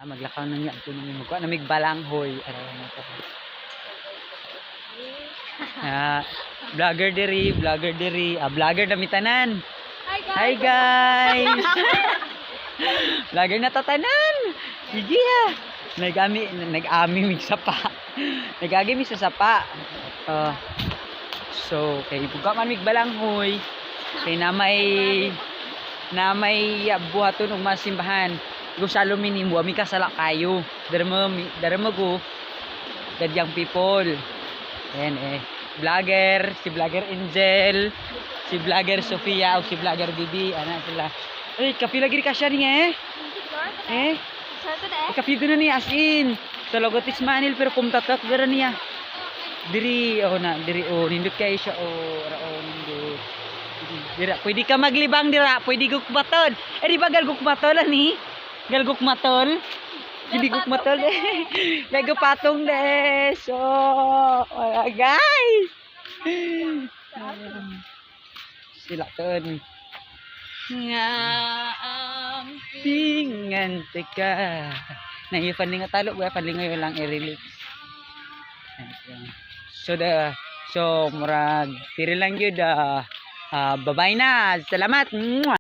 maglakaw na niya ito nang mukha na migbalanghoy araw na to. Vlogger diri, vlogger na mitanan. Hi guys. Vlogger na tatanan. Sige ha. Nag-ami mig sapa. Nag-agi mi sa sapa. So kay buka man migbalanghoy. Kay na may buhaton og masimbahan. Gusalo minimo mi kasala kayo. Darmo go. That young people. Ayan vlogger, si vlogger Angel, si vlogger Sofia o si vlogger Bibi, ana sila. Ay, kapi lagi ka siya niya kapi doon na niya as in. Sa logotis manil pero kumtatak gara niya. Diri nindot kayo siya raon nindot. Dira, pwede ka maglibang dira, pwede gukmatol. Di ba galgukmatol ani? Galgukmatol. Hindi gukmatol Lego patong So, guys. Sila ton. Nga pingan teka. Naipan nga talo, palingayo lang i-release. So murag tiri lang yun. Bye-bye na. Salamat.